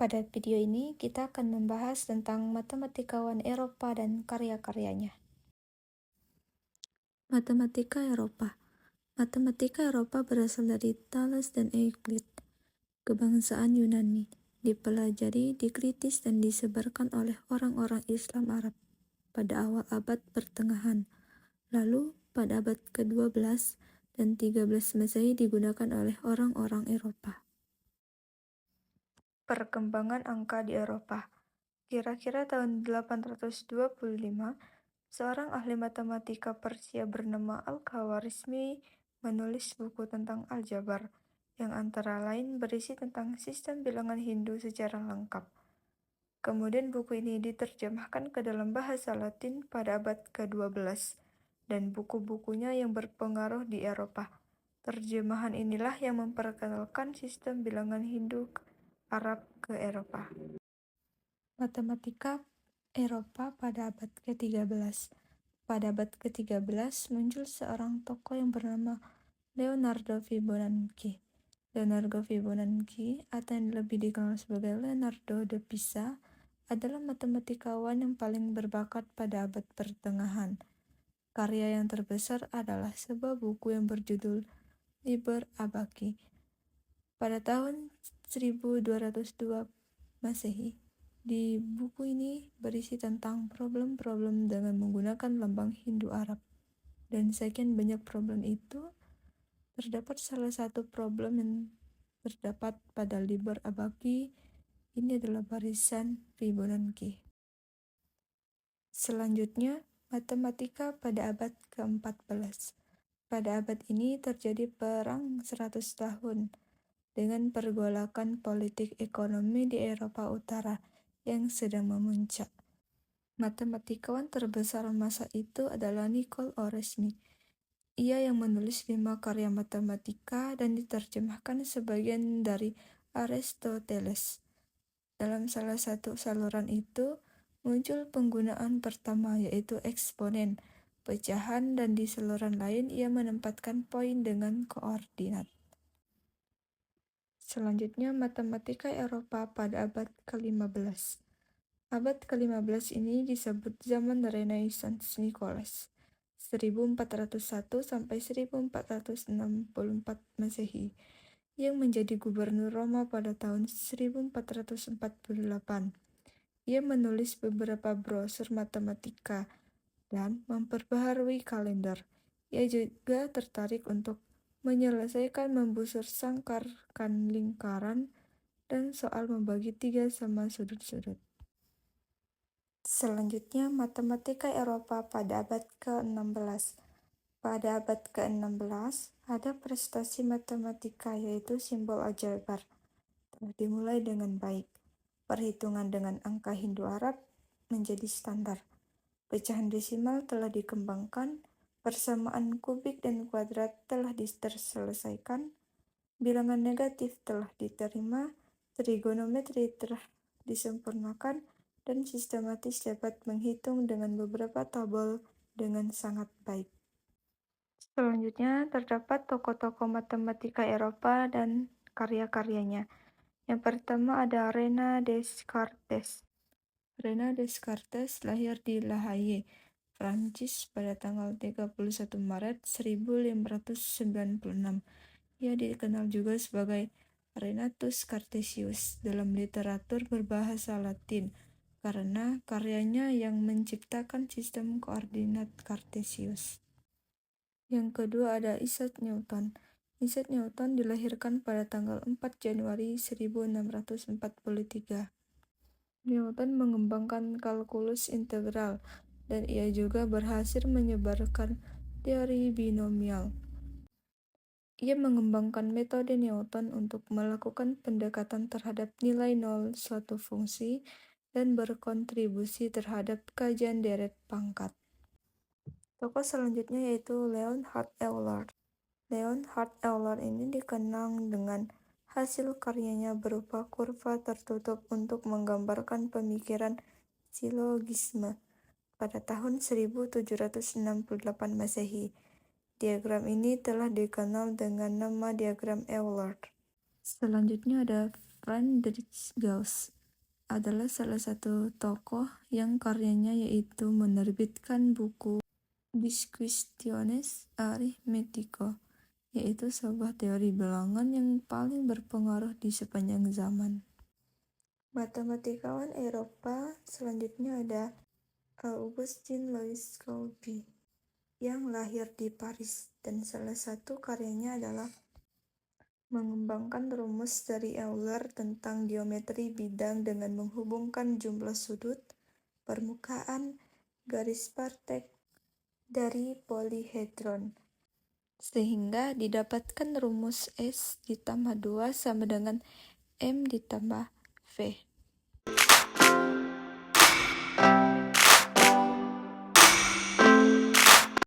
Pada video ini, kita akan membahas tentang matematikawan Eropa dan karya-karyanya. Matematika Eropa. Matematika Eropa berasal dari Thales dan Euclid, kebangsaan Yunani, dipelajari, dikritis, dan disebarkan oleh orang-orang Islam Arab pada awal abad pertengahan. Lalu, pada abad ke-12 dan 13 Masehi digunakan oleh orang-orang Eropa. Perkembangan angka di Eropa. Kira-kira tahun 825, seorang ahli matematika Persia bernama Al-Khawarizmi menulis buku tentang aljabar, yang antara lain berisi tentang sistem bilangan Hindu secara lengkap. Kemudian buku ini diterjemahkan ke dalam bahasa Latin pada abad ke-12, dan buku-bukunya yang berpengaruh di Eropa. Terjemahan inilah yang memperkenalkan sistem bilangan Hindu Arab ke Eropa. Matematika Eropa pada abad ke-13. Pada abad ke-13 muncul seorang tokoh yang bernama Leonardo Fibonacci. Leonardo Fibonacci, atau yang lebih dikenal sebagai Leonardo da Pisa, adalah matematikawan yang paling berbakat pada abad pertengahan. Karya yang terbesar adalah sebuah buku yang berjudul Liber Abaci. Pada tahun 1202 Masehi, di buku ini berisi tentang problem-problem dengan menggunakan lambang Hindu Arab. Dan sekian banyak problem itu, terdapat salah satu problem yang terdapat pada Liber Abaci. Ini adalah barisan Fibonacci. Selanjutnya, matematika pada abad ke-14. Pada abad ini terjadi perang 100 tahun dengan pergolakan politik ekonomi di Eropa Utara yang sedang memuncak. Matematikawan terbesar masa itu adalah Nicole Oresme. Ia yang menulis 5 karya matematika dan diterjemahkan sebagian dari Aristoteles. Dalam salah satu saluran itu, muncul penggunaan pertama, yaitu eksponen, pecahan, dan di saluran lain ia menempatkan poin dengan koordinat. Selanjutnya, matematika Eropa pada abad ke-15. Abad ke-15 ini disebut zaman Renaissance Nicholas, 1401 sampai 1464 Masehi, yang menjadi gubernur Roma pada tahun 1448. Ia menulis beberapa brosur matematika dan memperbaharui kalender. Ia juga tertarik untuk menyelesaikan membusur sangkarkan lingkaran dan soal membagi 3 sama sudut-sudut. Selanjutnya, matematika Eropa pada abad ke-16. Pada abad ke-16, ada prestasi matematika, yaitu simbol aljabar. Telah dimulai dengan baik. Perhitungan dengan angka Hindu Arab menjadi standar. Pecahan desimal telah dikembangkan, persamaan kubik dan kuadrat telah terselesaikan, bilangan negatif telah diterima, trigonometri telah disempurnakan, dan sistematis dapat menghitung dengan beberapa tabel dengan sangat baik. Selanjutnya, terdapat tokoh-tokoh matematika Eropa dan karya-karyanya. Yang pertama ada René Descartes. René Descartes lahir di La Haye, Prancis pada tanggal 31 Maret 1596. Ia dikenal juga sebagai Renatus Cartesius dalam literatur berbahasa Latin karena karyanya yang menciptakan sistem koordinat Cartesius. Yang kedua ada Isaac Newton. Isaac Newton dilahirkan pada tanggal 4 Januari 1643. Newton mengembangkan kalkulus integral, dan ia juga berhasil menyebarkan teori binomial. Ia mengembangkan metode Newton untuk melakukan pendekatan terhadap nilai nol suatu fungsi dan berkontribusi terhadap kajian deret pangkat. Tokoh selanjutnya yaitu Leonhard Euler. Leonhard Euler ini dikenal dengan hasil karyanya berupa kurva tertutup untuk menggambarkan pemikiran silogisme pada tahun 1768 Masehi. Diagram ini telah dikenal dengan nama diagram Euler. Selanjutnya ada Friedrich Gauss adalah salah satu tokoh yang karyanya yaitu menerbitkan buku Disquisitiones Arithmetico, yaitu sebuah teori bilangan yang paling berpengaruh di sepanjang zaman. Matematikawan Eropa selanjutnya ada Augustin-Louis Courbet yang lahir di Paris, dan salah satu karyanya adalah mengembangkan rumus dari Euler tentang geometri bidang dengan menghubungkan jumlah sudut, permukaan, garis partek dari polyhedron, sehingga didapatkan rumus S ditambah 2 sama dengan M ditambah V.